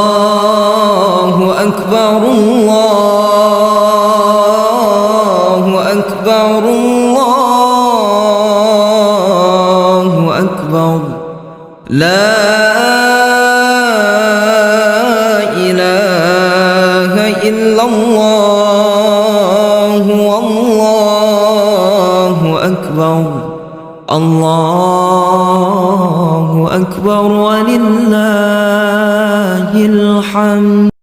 الله أكبر الله أكبر الله أكبر لا إله إلا الله والله أكبر الله أكبر ولله الحمد.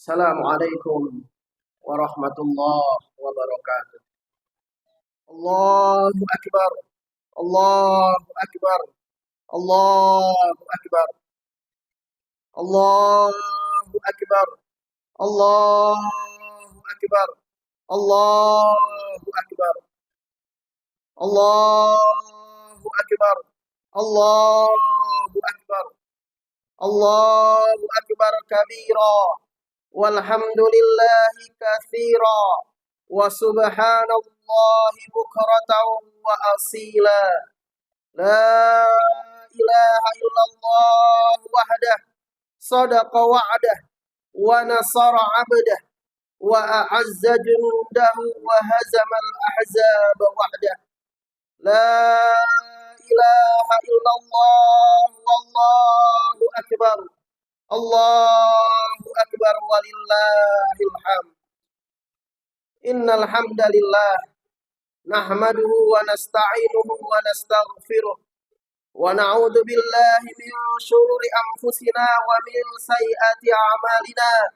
Assalamualaikum warahmatullahi wabarakatuh. Allahu Akbar, Allahu Akbar, Allahu Akbar, Allahu Akbar, Allahu Akbar, Allahu Akbar, Allahu Akbar, Allahu Akbar, Allahu Akbar kabira. Walhamdulillahi katsira wa subhanallahi bukratan wa asila. La ilaha illallah wahdah sadaqa wa'dah wa nasara 'abdah wa a'azza jundahu wa hazamal ahzaba wahdah. La ilaha illallah wallahu akbar. Allahu Akbar walillahil hamd. Innal hamdalillah nahmaduhu wa nasta'inuhu wa nastaghfiruh wa na'udzu billahi min shururi anfusina wa min sayyiati a'malina.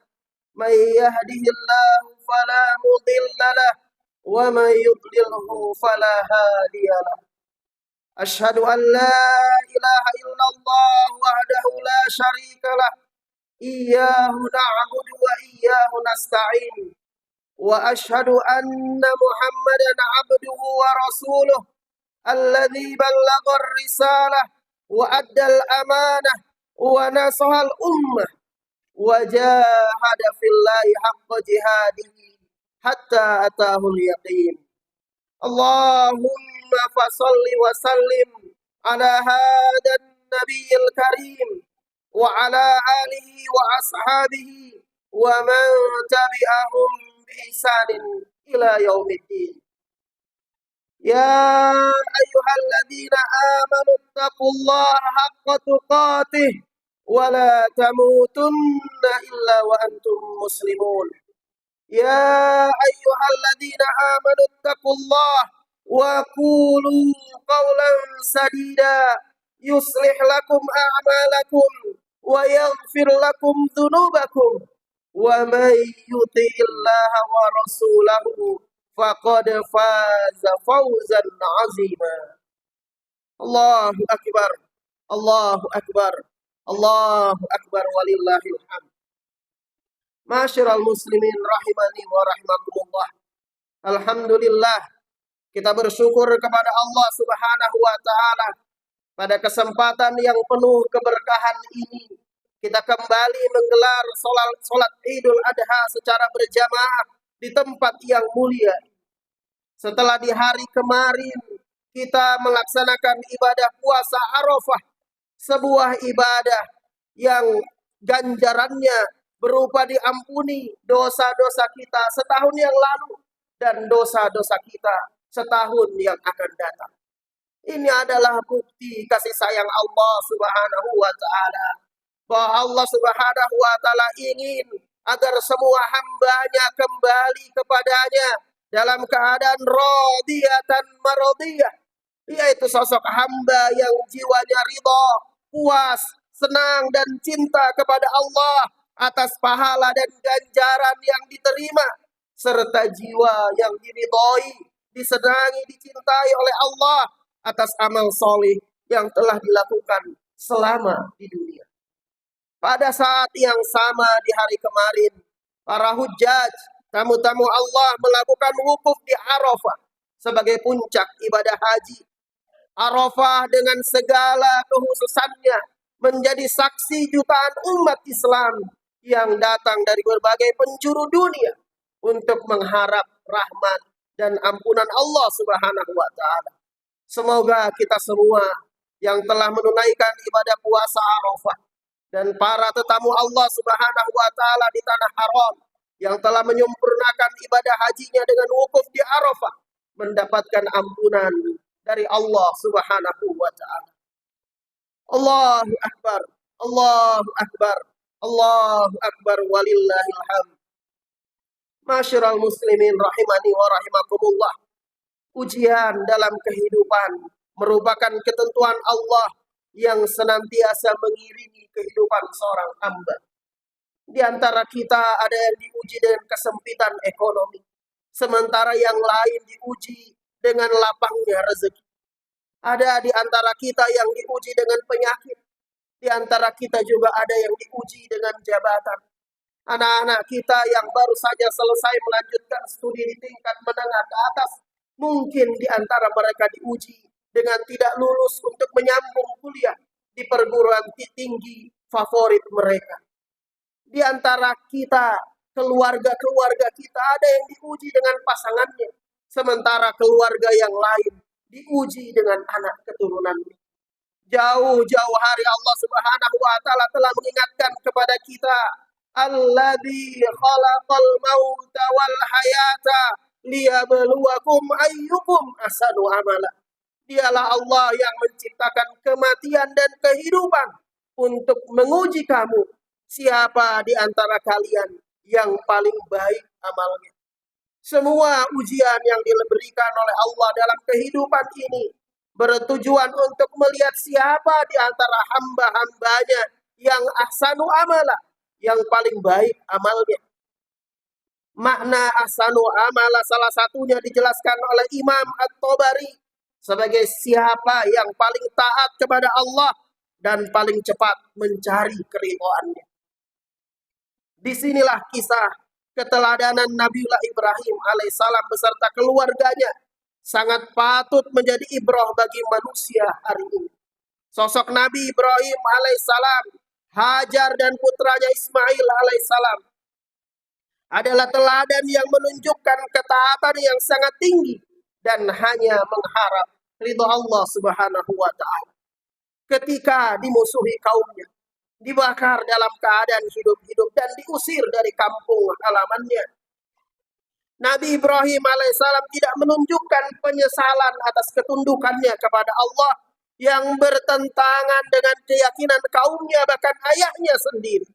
May yahdihillahu fala mudilla lahu wa may yudlilhu fala hadiya lahu. Asyhadu an la ilaha illallah wahdahu la syarika lahu. Iyyahu na'budu wa iyyahu nasta'in. Wa asyhadu anna Muhammadan 'abduhu wa rasuluh alladzi ballagha ar-risalah wa addal amanah wa nasahal ummah wa jahada fillahi haqqa jihadihi hatta atahul yaqin. Allahumma fasalli wa sallim ala hadan nabiyil karim wa ala alihi wa ashabihi wa man tabi'ahum bi ihsanin ila yaumiddin. Ya ayyuhalladzina amanu taqullaha haqqa tuqatih wa la tamutunna illa wa antum muslimun. Ya ayyuhalladzina amanu taqullaha wa qulu qawlan sadida yuslih lakum a'malakum wa yaghfir lakum dhunubakum wa may yuti'illaha wa rasulahu faqad faza fawzan 'azima. Allahu akbar, Allahu akbar, Allahu akbar walillahil hamd. Masyiral muslimin rahimani wa rahimakumullah. Alhamdulillah, kita bersyukur kepada Allah Subhanahu wa taala pada kesempatan yang penuh keberkahan ini. Kita kembali menggelar salat Idul Adha secara berjamaah di tempat yang mulia. Setelah di hari kemarin kita melaksanakan ibadah puasa Arafah, sebuah ibadah yang ganjarannya berupa diampuni dosa-dosa kita setahun yang lalu dan dosa-dosa kita setahun yang akan datang. Ini adalah bukti kasih sayang Allah Subhanahu wa taala. Bahwa Allah Subhanahu wa taala ingin agar semua hamba-Nya kembali kepadanya dalam keadaan radiyatan maradiyah, yaitu sosok hamba yang jiwanya ridha, puas, senang dan cinta kepada Allah atas pahala dan ganjaran yang diterima, serta jiwa yang diridhoi, disenangi, dicintai oleh Allah atas amal soleh yang telah dilakukan selama di dunia. Pada saat yang sama di hari kemarin, para hujjaj, tamu-tamu Allah melakukan wukuf di Arafah sebagai puncak ibadah haji. Arafah dengan segala kehususannya menjadi saksi jutaan umat Islam yang datang dari berbagai penjuru dunia untuk mengharap rahmat dan ampunan Allah Subhanahu wa taala. Semoga kita semua yang telah menunaikan ibadah puasa Arafah dan para tetamu Allah Subhanahu wa taala di tanah haram yang telah menyempurnakan ibadah hajinya dengan wukuf di Arafah mendapatkan ampunan dari Allah Subhanahu wa taala. Allahu akbar, Allahu akbar, Allahu akbar walillahil hamd. Masyiral muslimin rahimani wa rahimakumullah. Ujian dalam kehidupan merupakan ketentuan Allah yang senantiasa mengiringi kehidupan seorang hamba. Di antara kita ada yang diuji dengan kesempitan ekonomi, sementara yang lain diuji dengan lapangnya rezeki. Ada di antara kita yang diuji dengan penyakit, di antara kita juga ada yang diuji dengan jabatan. Anak-anak kita yang baru saja selesai melanjutkan studi di tingkat menengah ke atas, mungkin di antara mereka diuji dengan tidak lulus untuk menyambung kuliah di perguruan tinggi favorit mereka. Di antara kita, keluarga-keluarga kita ada yang diuji dengan pasangannya, sementara keluarga yang lain diuji dengan anak keturunannya. Jauh-jauh hari Allah Subhanahu wa taala telah mengingatkan kepada kita, Alladzi khalaqal mauta wal hayata liyabluwakum ayyukum ahsanu amala. Dialah Allah yang menciptakan kematian dan kehidupan untuk menguji kamu, siapa di antara kalian yang paling baik amalnya. Semua ujian yang diberikan oleh Allah dalam kehidupan ini bertujuan untuk melihat siapa di antara hamba-hambanya yang ahsanu amala, yang paling baik amalnya. Makna ahsanu amala salah satunya dijelaskan oleh Imam At-Tabari sebagai siapa yang paling taat kepada Allah dan paling cepat mencari keridhaannya. Disinilah kisah keteladanan Nabiullah Ibrahim alaihissalam beserta keluarganya sangat patut menjadi ibrah bagi manusia hari ini. Sosok Nabi Ibrahim alaihissalam, Hajar dan putranya Ismail alaihissalam adalah teladan yang menunjukkan ketaatan yang sangat tinggi dan hanya mengharap ridha Allah Subhanahu wa taala. Ketika dimusuhi kaumnya, dibakar dalam keadaan hidup-hidup dan diusir dari kampung halamannya, Nabi Ibrahim alaihissalam tidak menunjukkan penyesalan atas ketundukannya kepada Allah yang bertentangan dengan keyakinan kaumnya, bahkan ayahnya sendiri.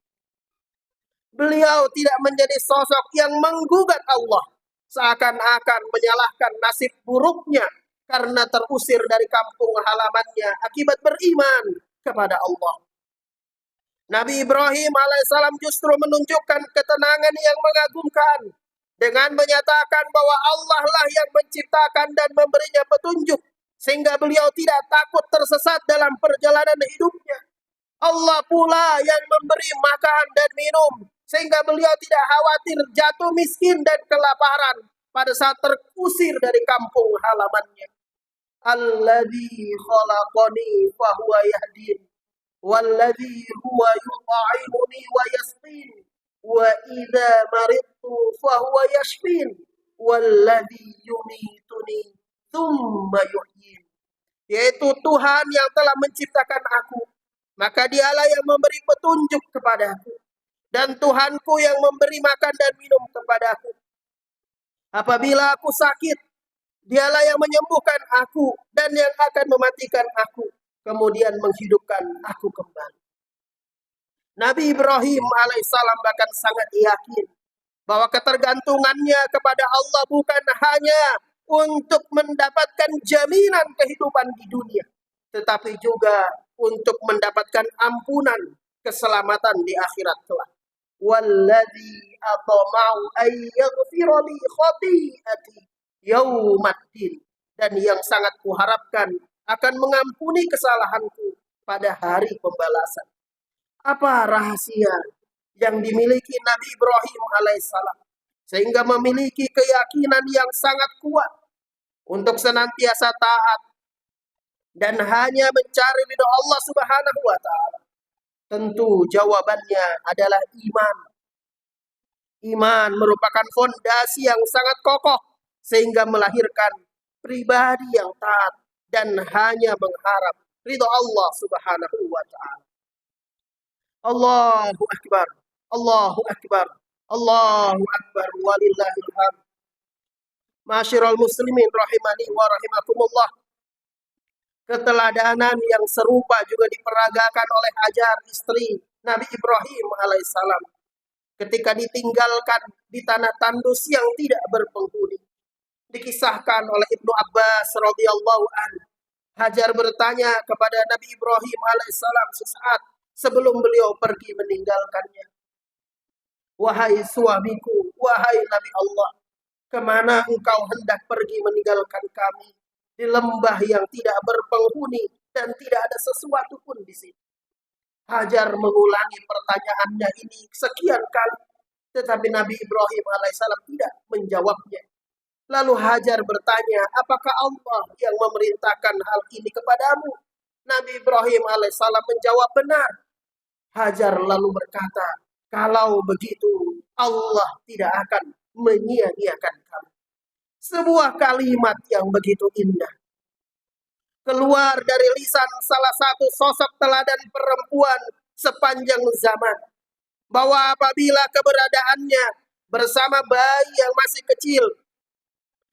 Beliau tidak menjadi sosok yang menggugat Allah, seakan-akan menyalahkan nasib buruknya karena terusir dari kampung halamannya akibat beriman kepada Allah. Nabi Ibrahim alaihissalam justru menunjukkan ketenangan yang mengagumkan dengan menyatakan bahwa Allah lah yang menciptakan dan memberinya petunjuk, sehingga beliau tidak takut tersesat dalam perjalanan hidupnya. Allah pula yang memberi makan dan minum, sehingga beliau tidak khawatir jatuh miskin dan kelaparan pada saat terusir dari kampung halamannya. Alladzi khalaqani fahuwa yahdin, walladzi huwa yut'imuni wa yasqin, wa idza maridtu fahuwa yashfin, walladzi yumituni tsumma yuhyin. Yaitu Tuhan yang telah menciptakan aku, maka dialah yang memberi petunjuk kepadaku, dan Tuhanku yang memberi makan dan minum kepadaku. Apabila aku sakit, dialah yang menyembuhkan aku dan yang akan mematikan aku, kemudian menghidupkan aku kembali. Nabi Ibrahim alaihissalam bahkan sangat yakin bahwa ketergantungannya kepada Allah bukan hanya untuk mendapatkan jaminan kehidupan di dunia, tetapi juga untuk mendapatkan ampunan, keselamatan di akhirat kelak. Walladzi atma'u ay yaghfira li khati'ati yaumaddin, dan yang sangat kuharapkan akan mengampuni kesalahanku pada hari pembalasan. Apa rahasia yang dimiliki Nabi Ibrahim alaihissalam sehingga memiliki keyakinan yang sangat kuat untuk senantiasa taat dan hanya mencari ridha Allah Subhanahu wa taala? Tentu jawabannya adalah iman. Iman merupakan fondasi yang sangat kokoh sehingga melahirkan pribadi yang taat dan hanya mengharap ridho Allah Subhanahu wa taala. Allahu akbar. Allahu akbar. Allahu akbar walillahil hamd. Masyiral muslimin rahimani wa rahimakumullah. Keteladanan yang serupa juga diperagakan oleh Hajar, istri Nabi Ibrahim alaihissalam, ketika ditinggalkan di tanah tandus yang tidak berpenghuni. Dikisahkan oleh Ibnu Abbas radhiyallahu an, Hajar bertanya kepada Nabi Ibrahim alaihissalam sesaat sebelum beliau pergi meninggalkannya. Wahai suamiku, wahai Nabi Allah, kemana engkau hendak pergi meninggalkan kami di lembah yang tidak berpenghuni dan tidak ada sesuatu pun di sini? Hajar mengulangi pertanyaannya ini sekian kali, tetapi Nabi Ibrahim alaihissalam tidak menjawabnya. Lalu Hajar bertanya, apakah Allah yang memerintahkan hal ini kepadamu? Nabi Ibrahim alaihissalam menjawab, benar. Hajar lalu berkata, kalau begitu Allah tidak akan menyia-nyiakan kamu. Sebuah kalimat yang begitu indah keluar dari lisan salah satu sosok teladan perempuan sepanjang zaman, bahwa apabila keberadaannya bersama bayi yang masih kecil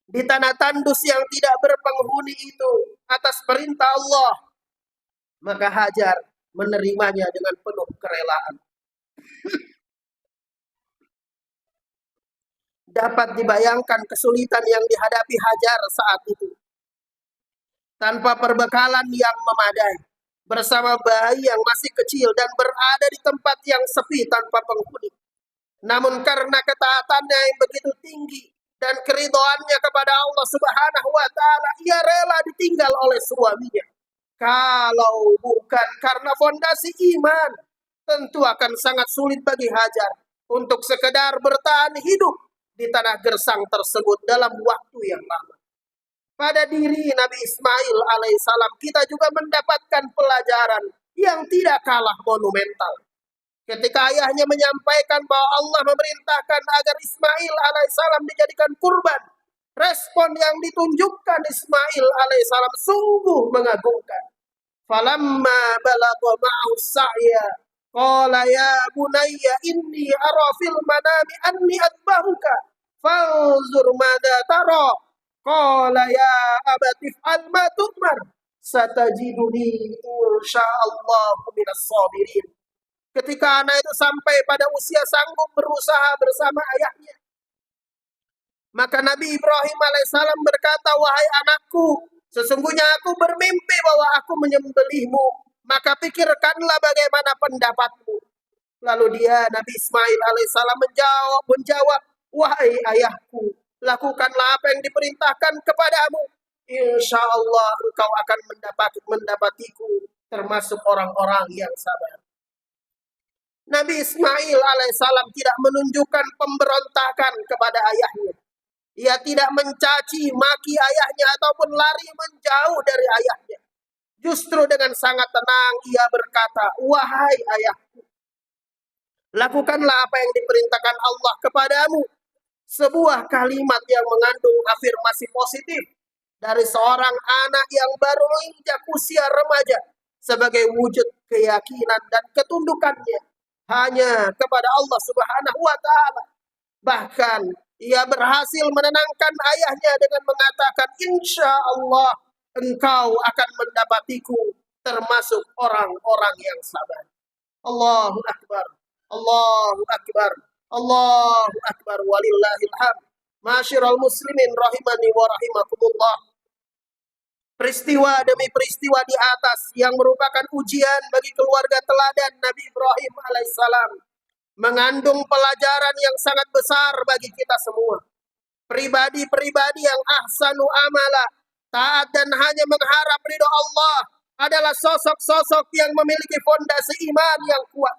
di tanah tandus yang tidak berpenghuni itu atas perintah Allah, maka Hajar menerimanya dengan penuh kerelaan. Dapat dibayangkan kesulitan yang dihadapi Hajar saat itu. Tanpa perbekalan yang memadai, bersama bayi yang masih kecil dan berada di tempat yang sepi tanpa penghuni. Namun karena ketaatannya yang begitu tinggi dan keridhoannya kepada Allah Subhanahu wa taala, ia rela ditinggal oleh suaminya. Kalau bukan karena fondasi iman, tentu akan sangat sulit bagi Hajar untuk sekedar bertahan hidup di tanah gersang tersebut dalam waktu yang lama. Pada diri Nabi Ismail alaihissalam kita juga mendapatkan pelajaran yang tidak kalah monumental. Ketika ayahnya menyampaikan bahwa Allah memerintahkan agar Ismail alaihissalam dijadikan kurban, respon yang ditunjukkan Ismail alaihissalam sungguh mengagumkan. Falamma balagha ma'ahu sa'ya qala ya bunayya inni ara fil manami anni adbahuka fanzur madza tara. Qala ya abati fa'al ma tu'mar satajiduni insyaallah minas sabirin. Ketika anak itu sampai pada usia sanggup berusaha bersama ayahnya, maka Nabi Ibrahim alaihissalam berkata, wahai anakku, sesungguhnya aku bermimpi bahwa aku menyembelihmu, maka pikirkanlah bagaimana pendapatmu. Lalu dia, Nabi Ismail alaihissalam menjawab, wahai ayahku, lakukanlah apa yang diperintahkan kepadamu. Insya Allah engkau akan mendapatiku termasuk orang-orang yang sabar. Nabi Ismail alaihissalam tidak menunjukkan pemberontakan kepada ayahnya. Ia tidak mencaci maki ayahnya ataupun lari menjauh dari ayahnya. Justru dengan sangat tenang ia berkata, wahai ayahku, lakukanlah apa yang diperintahkan Allah kepadamu. Sebuah kalimat yang mengandung afirmasi positif dari seorang anak yang baru menginjak usia remaja sebagai wujud keyakinan dan ketundukannya hanya kepada Allah Subhanahu wa taala. Bahkan ia berhasil menenangkan ayahnya dengan mengatakan, insya Allah engkau akan mendapatiku termasuk orang-orang yang sabar. Allahu akbar, Allahu akbar, Allahu akbar walillahil hamd. Masyiral muslimin rahimani wa rahimakumullah. Peristiwa demi peristiwa di atas yang merupakan ujian bagi keluarga teladan Nabi Ibrahim alaihissalam mengandung pelajaran yang sangat besar bagi kita semua. Pribadi-pribadi yang ahsanu amala, taat dan hanya mengharap ridho Allah adalah sosok-sosok yang memiliki fondasi iman yang kuat.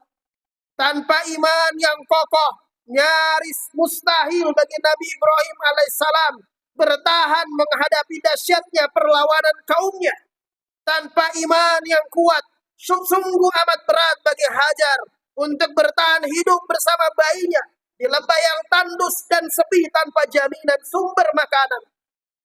Tanpa iman yang kokoh, nyaris mustahil bagi Nabi Ibrahim alaihissalam bertahan menghadapi dahsyatnya perlawanan kaumnya. Tanpa iman yang kuat, Sungguh amat berat bagi Hajar untuk bertahan hidup bersama bayinya di lembah yang tandus dan sepi tanpa jaminan sumber makanan.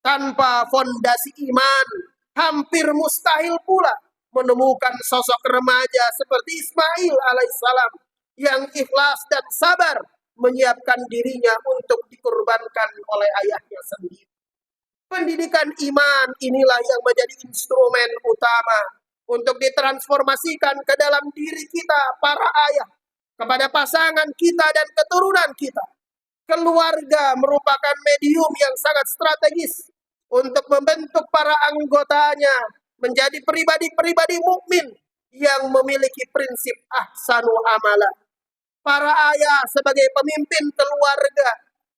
Tanpa fondasi iman, hampir mustahil pula menemukan sosok remaja seperti Ismail alaihissalam yang ikhlas dan sabar menyiapkan dirinya untuk dikorbankan oleh ayahnya sendiri. Pendidikan iman inilah yang menjadi instrumen utama untuk ditransformasikan ke dalam diri kita, para ayah, kepada pasangan kita dan keturunan kita. Keluarga merupakan medium yang sangat strategis untuk membentuk para anggotanya menjadi pribadi-pribadi mukmin yang memiliki prinsip ahsanu amala. Para ayah sebagai pemimpin keluarga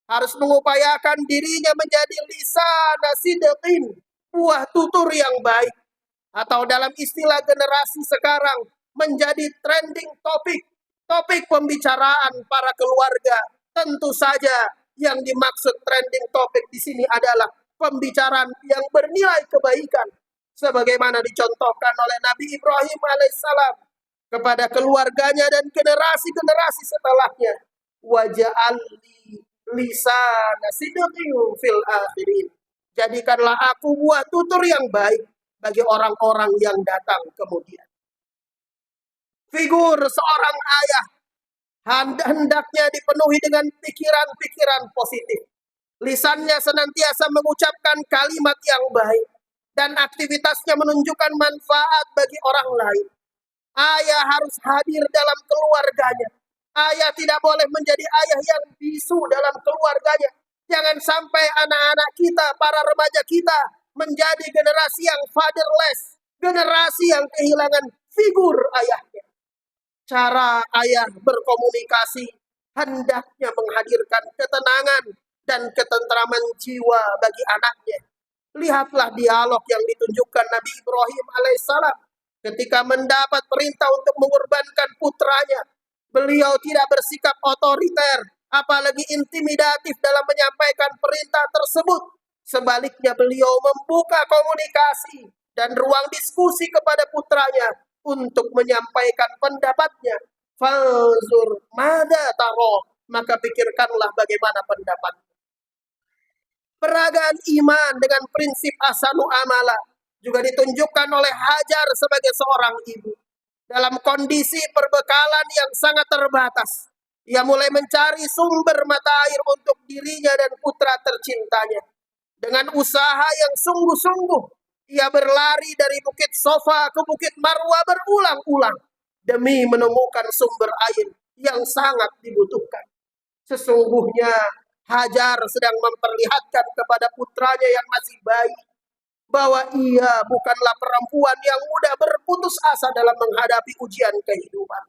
harus mengupayakan dirinya menjadi lisan sidqin, buah tutur yang baik, atau dalam istilah generasi sekarang menjadi trending topik pembicaraan para keluarga. Tentu saja yang dimaksud trending topik di sini adalah pembicaraan yang bernilai kebaikan, sebagaimana dicontohkan oleh Nabi Ibrahim alaihissalam kepada keluarganya dan generasi-generasi setelahnya. Waja'alli lisana sidqin fil akhirin. Jadikanlah aku buah tutur yang baik bagi orang-orang yang datang kemudian. Figur seorang ayah hendaknya dipenuhi dengan pikiran-pikiran positif. Lisannya senantiasa mengucapkan kalimat yang baik dan aktivitasnya menunjukkan manfaat bagi orang lain. Ayah harus hadir dalam keluarganya. Ayah tidak boleh menjadi ayah yang bisu dalam keluarganya. Jangan sampai anak-anak kita, para remaja kita menjadi generasi yang fatherless, generasi yang kehilangan figur ayahnya. Cara ayah berkomunikasi hendaknya menghadirkan ketenangan dan ketentraman jiwa bagi anaknya. Lihatlah dialog yang ditunjukkan Nabi Ibrahim alaihissalam ketika mendapat perintah untuk mengorbankan putranya. Beliau tidak bersikap otoriter, apalagi intimidatif dalam menyampaikan perintah tersebut. Sebaliknya beliau membuka komunikasi dan ruang diskusi kepada putranya untuk menyampaikan pendapatnya. Fanzur mada taro, maka pikirkanlah bagaimana pendapat. Peragaan iman dengan prinsip ahsanu amala juga ditunjukkan oleh Hajar sebagai seorang ibu. Dalam kondisi perbekalan yang sangat terbatas, ia mulai mencari sumber mata air untuk dirinya dan putra tercintanya. Dengan usaha yang sungguh-sungguh, ia berlari dari Bukit Sofa ke Bukit Marwa berulang-ulang demi menemukan sumber air yang sangat dibutuhkan. Sesungguhnya Hajar sedang memperlihatkan kepada putranya yang masih bayi bahwa ia bukanlah perempuan yang mudah berputus asa dalam menghadapi ujian kehidupan.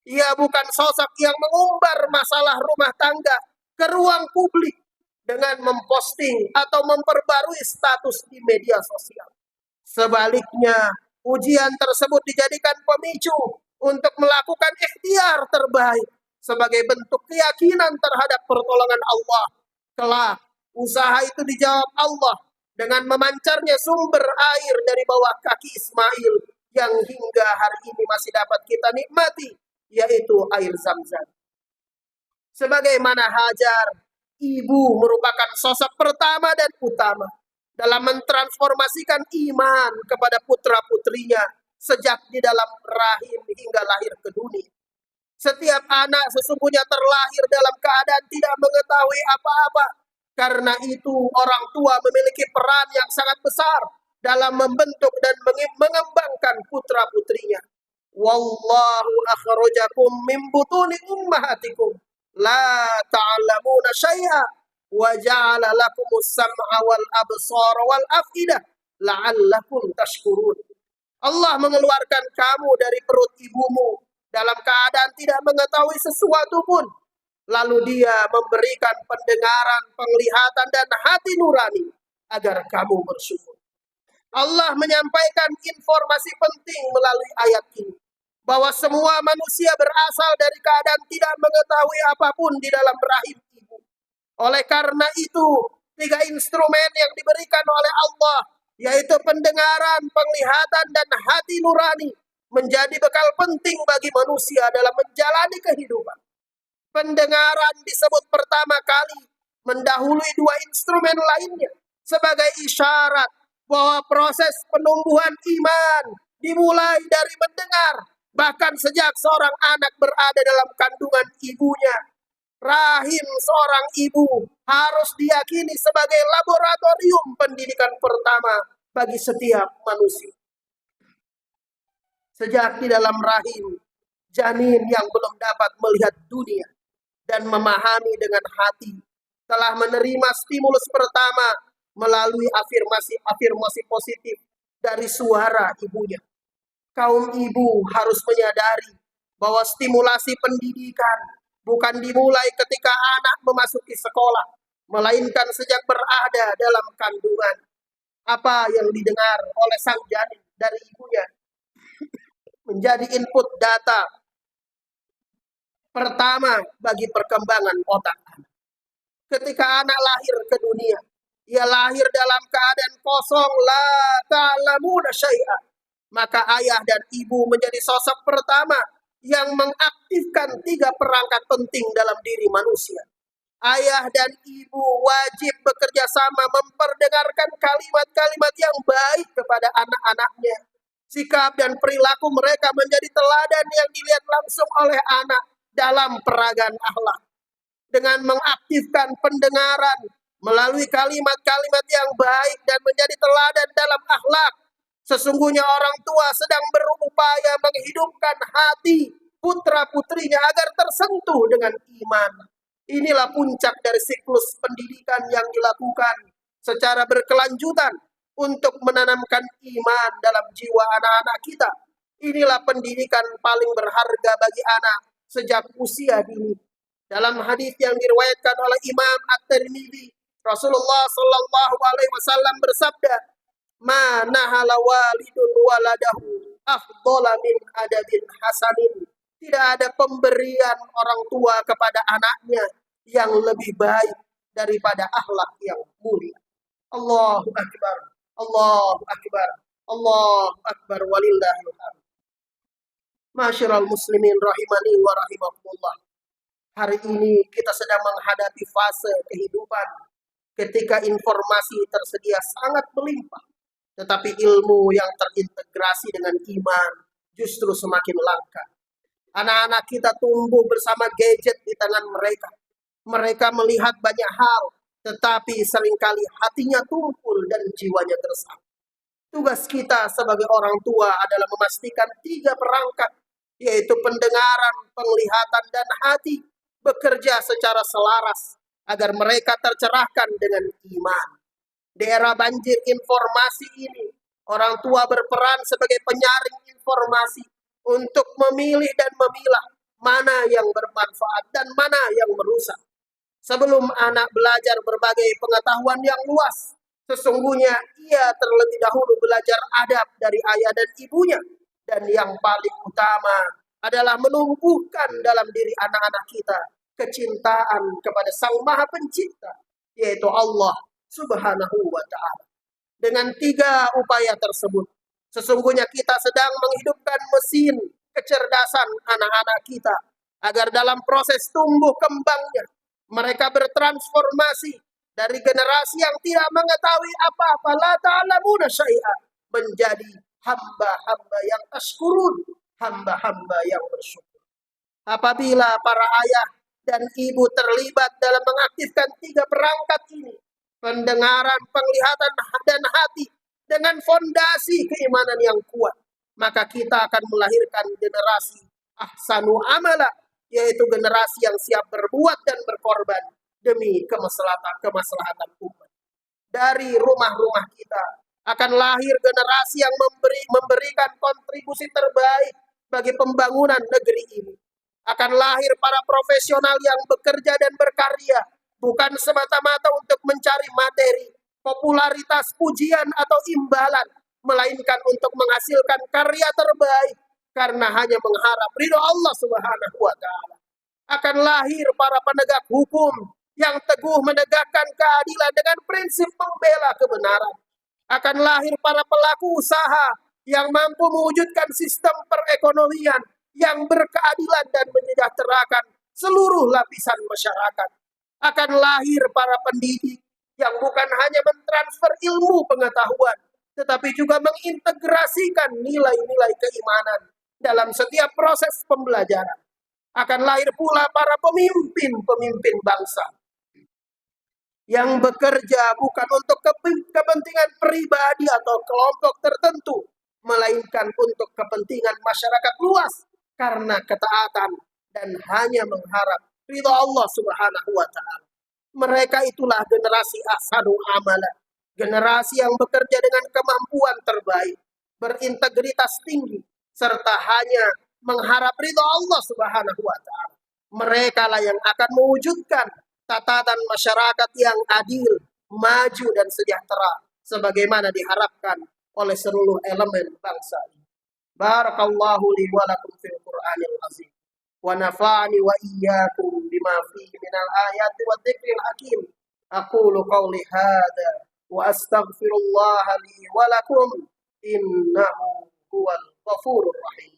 Ia bukan sosok yang mengumbar masalah rumah tangga ke ruang publik dengan memposting atau memperbarui status di media sosial. Sebaliknya, ujian tersebut dijadikan pemicu untuk melakukan ikhtiar terbaik sebagai bentuk keyakinan terhadap pertolongan Allah. Kelak, usaha itu dijawab Allah dengan memancarnya sumber air dari bawah kaki Ismail yang hingga hari ini masih dapat kita nikmati, yaitu air Zam-Zam. Sebagaimana Hajar, ibu merupakan sosok pertama dan utama dalam mentransformasikan iman kepada putra-putrinya sejak di dalam rahim hingga lahir ke dunia. Setiap anak sesungguhnya terlahir dalam keadaan tidak mengetahui apa-apa. Karena itu orang tua memiliki peran yang sangat besar dalam membentuk dan mengembangkan putra-putrinya. Wallahu akhrajakum min butuni ummahatikum la ta'lamuna syai'a wa ja'ala lakumus sam'a wal absara wal afidah la'allakum tashkurun. Allah mengeluarkan kamu dari perut ibumu dalam keadaan tidak mengetahui sesuatu pun. Lalu dia memberikan pendengaran, penglihatan, dan hati nurani agar kamu bersyukur. Allah menyampaikan informasi penting melalui ayat ini, bahwa semua manusia berasal dari keadaan tidak mengetahui apapun di dalam rahim ibu. Oleh karena itu, 3 instrumen yang diberikan oleh Allah, yaitu pendengaran, penglihatan, dan hati nurani, menjadi bekal penting bagi manusia dalam menjalani kehidupan. Pendengaran disebut pertama kali mendahului dua instrumen lainnya sebagai isyarat bahwa proses penumbuhan iman dimulai dari mendengar. Bahkan sejak seorang anak berada dalam kandungan ibunya, rahim seorang ibu harus diyakini sebagai laboratorium pendidikan pertama bagi setiap manusia. Sejak di dalam rahim, janin yang belum dapat melihat dunia dan memahami dengan hati telah menerima stimulus pertama melalui afirmasi positif dari suara ibunya. Kaum ibu harus menyadari bahwa stimulasi pendidikan bukan dimulai ketika anak memasuki sekolah, melainkan sejak berada dalam kandungan. Apa yang didengar oleh sang janin dari ibunya menjadi input data pertama bagi perkembangan otak anak. Ketika anak lahir ke dunia, ia lahir dalam keadaan kosong, la ta'lamuna syai'a. Maka ayah dan ibu menjadi sosok pertama yang mengaktifkan 3 perangkat penting dalam diri manusia. Ayah dan ibu wajib bekerja sama memperdengarkan kalimat-kalimat yang baik kepada anak-anaknya. Sikap dan perilaku mereka menjadi teladan yang dilihat langsung oleh anak dalam peragaan akhlak. Dengan mengaktifkan pendengaran melalui kalimat-kalimat yang baik dan menjadi teladan dalam akhlak, sesungguhnya orang tua sedang berupaya menghidupkan hati putra-putrinya agar tersentuh dengan iman. Inilah puncak dari siklus pendidikan yang dilakukan secara berkelanjutan untuk menanamkan iman dalam jiwa anak-anak kita. Inilah pendidikan paling berharga bagi anak sejak usia dini. Dalam hadis yang diriwayatkan oleh Imam At-Tirmidzi, Rasulullah Shallallahu Alaihi Wasallam bersabda, "Ma nahala walidun waladahu afdhala min adabin hasanin." Tidak ada pemberian orang tua kepada anaknya yang lebih baik daripada akhlak yang mulia. Allahu Akbar, Allahu Akbar, Allahu Akbar, walillahil hamd. Masyiral muslimin rahimani wa rahimakumullah. Hari ini kita sedang menghadapi fase kehidupan ketika informasi tersedia sangat melimpah, tetapi ilmu yang terintegrasi dengan iman justru semakin langka. Anak-anak kita tumbuh bersama gadget di tangan mereka. Mereka melihat banyak hal, tetapi seringkali hatinya tumpul dan jiwanya gersang. Tugas kita sebagai orang tua adalah memastikan 3 perangkat, yaitu pendengaran, penglihatan, dan hati, bekerja secara selaras agar mereka tercerahkan dengan iman. Di era banjir informasi ini, orang tua berperan sebagai penyaring informasi untuk memilih dan memilah mana yang bermanfaat dan mana yang merusak. Sebelum anak belajar berbagai pengetahuan yang luas, sesungguhnya ia terlebih dahulu belajar adab dari ayah dan ibunya. Dan yang paling utama adalah menumbuhkan dalam diri anak-anak kita kecintaan kepada Sang Maha Pencipta, yaitu Allah Subhanahu wa Ta'ala. Dengan 3 upaya tersebut, sesungguhnya kita sedang menghidupkan mesin kecerdasan anak-anak kita agar dalam proses tumbuh kembangnya mereka bertransformasi dari generasi yang tidak mengetahui apa-apa, la ta'lamuna syai'a, menjadi hamba-hamba yang tashkurun, hamba-hamba yang bersyukur. Apabila para ayah dan ibu terlibat dalam mengaktifkan 3 perangkat ini, pendengaran, penglihatan, dan hati, dengan fondasi keimanan yang kuat, maka kita akan melahirkan generasi ahsanu amala, yaitu generasi yang siap berbuat dan berkorban demi kemaslahatan umat. Dari rumah-rumah kita akan lahir generasi yang memberikan kontribusi terbaik bagi pembangunan negeri ini. Akan lahir para profesional yang bekerja dan berkarya, bukan semata-mata untuk mencari materi, popularitas, pujian, atau imbalan, melainkan untuk menghasilkan karya terbaik karena hanya mengharap ridho Allah Subhanahu wa Ta'ala. Akan lahir para penegak hukum yang teguh menegakkan keadilan dengan prinsip membela kebenaran. Akan lahir para pelaku usaha yang mampu mewujudkan sistem perekonomian yang berkeadilan dan menyejahterakan seluruh lapisan masyarakat. Akan lahir para pendidik yang bukan hanya mentransfer ilmu pengetahuan, tetapi juga mengintegrasikan nilai-nilai keimanan dalam setiap proses pembelajaran. Akan lahir pula para pemimpin-pemimpin bangsa yang bekerja bukan untuk kepentingan pribadi atau kelompok tertentu, melainkan untuk kepentingan masyarakat luas karena ketaatan dan hanya mengharap ridha Allah Subhanahu wa taala. Mereka itulah generasi ahsanul amala, generasi yang bekerja dengan kemampuan terbaik, berintegritas tinggi, serta hanya mengharap ridha Allah Subhanahu wa taala. Mereka lah yang akan mewujudkan tatanan masyarakat yang adil, maju dan sejahtera sebagaimana diharapkan oleh seluruh elemen bangsa ini. Barakallahu li wa lakum fil Qur'anil azim. Wa nafa'ani wa iyyakum bima fihi minal ayati wa dzikril hakim. Aqulu qawli hadza wa astaghfirullah li wa lakum innahu huwal ghafurur rahim.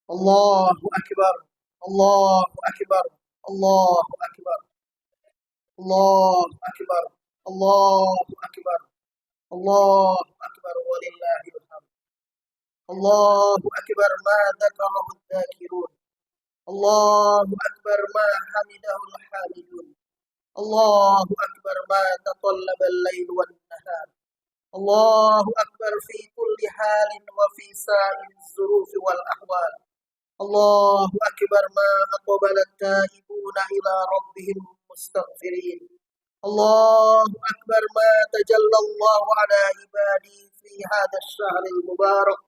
Allahu Akbar, Allahu Akbar, Allahu Akbar, Allahu Akbar, Allahu Akbar. Allahu Akbar walillahil hamd. Allahu Akbar ma dzakarahu dzakirun. Allahu Akbar ma hamidahul hamidun. Allahu Akbar ma tatallaba al-lail wan nahar. Allahu Akbar fi kulli halin wa fi sa'il az-zuruf wal ahwal. Allahu Akbar ma aqbala at-taibuna ila rabbihim mustaghfirin. Allahu Akbar ma tajalla Allahu ala ibadi fi hadha ash-shahr al-mubarak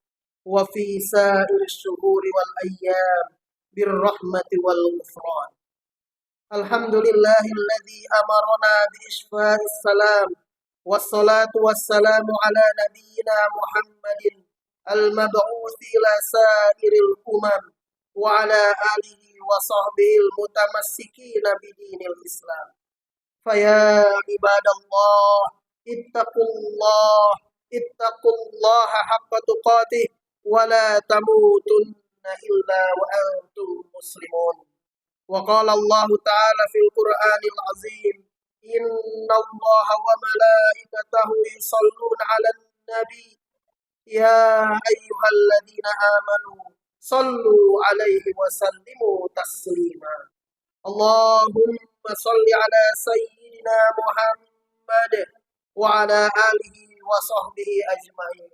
wa fi sa'ir ash-shuhur wal ayyam birrahmati wal ghufran. Alhamdulillahilladzi amarna bi isfa'is salam wassalatu wassalamu ala nabiyyina Muhammadin al-mab'uts ila sa'iril umam wa ala alihi wa sahbihi al-mutamassikin bidinil Islam. Faya ibadallah ittaqullaha haqqa tuqatih wa la tamutunna illa wa antum muslimun. Wa qala Allah ta'ala fil Qur'anil azim, inna Allah wa malaikatahu yusalluna 'alan nabi ya ayyuhalladzina amanu sallu 'alaihi wa sallimu taslima. Allahumma salli 'ala sayyidina Muhammad wa 'ala alihi wa sahbihi ajma'in.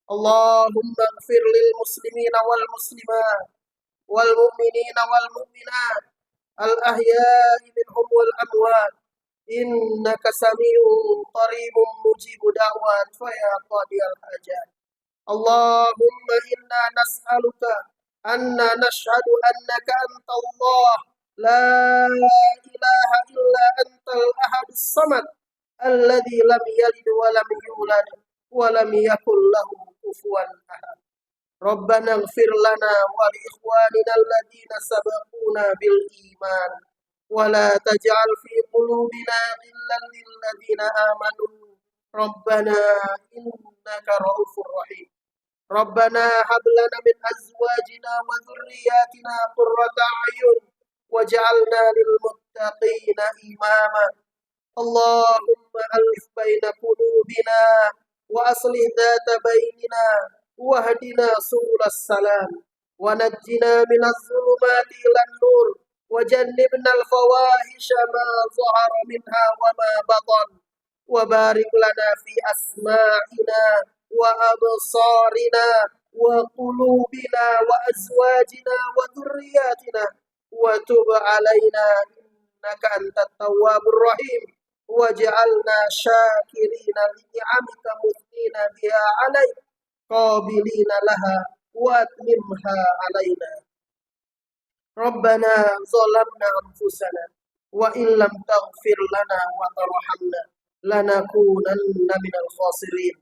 Allahumma ighfir lil muslimina wal muslimat wal mu'minina wal mu'minat al-ahya'i minhum wal amwat innaka sami'un qaribun mujibud da'wat faya qadiyal hajat. Allahumma inna nas'aluka anna nashhadu annaka anta Allah la ilaha illa antal ahadus samad alladzi lam yalid wa lam yulad wa lam yakul lahu kufuwan ahad. Rabbana ighfir lana wa li ikhwanina alladhina sabaquna bil iman wa la taj'al fi qulubina ghillan lil ladzina amanu Rabbana innaka ra'ufur rahim. Rabbana hab lana min azwajina wa dhurriyyatina qurrata a'yun waj'alna lil muttaqina imama. Allahumma alif baina qulubina wa aslih dhata bainina wahdina subulas salam wa najjina minaz zulumati ilan nur wa jannibna al fawahisha ma zahara minha wa ma batan wa barik lana fi asma'ina wa absarina wa qulubina wa azwajina wa dhurriyyatina wa tub alaina innaka antat tawwabur rahim waj'alna syakirina li ni'amika muthnina biha 'alaina qabilina laha wa atmimha 'alaina. Rabbana zalamna anfusana wa illam taghfir lana wa tarhamna lanakunanna minal khasirin.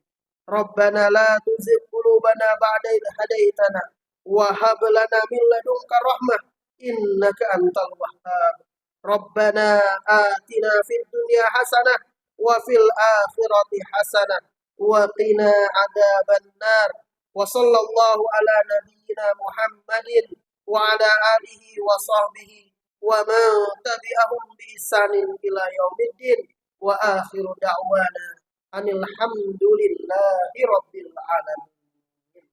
Rabbana la tuzigh qulubana ba'da idh hadaytana wa hab lana min ladunka rahmah innaka antal wahhab. Rabbana atina fid dunya hasanah wa fil akhirati hasanah wa qina adzaban nar. Wa sallallahu ala nabiyyina Muhammadin wa ala alihi wa sahbihi wa man tabi'ahum bi ihsanin ila yaumiddin wa akhiru da'wana anil hamdulillahi rabbil alamin.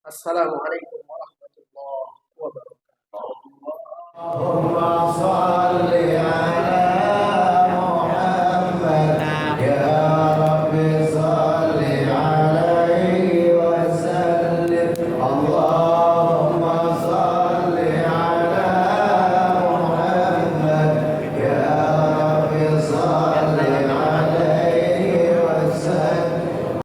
Assalamualaikum warahmatullahi wabarakatuh.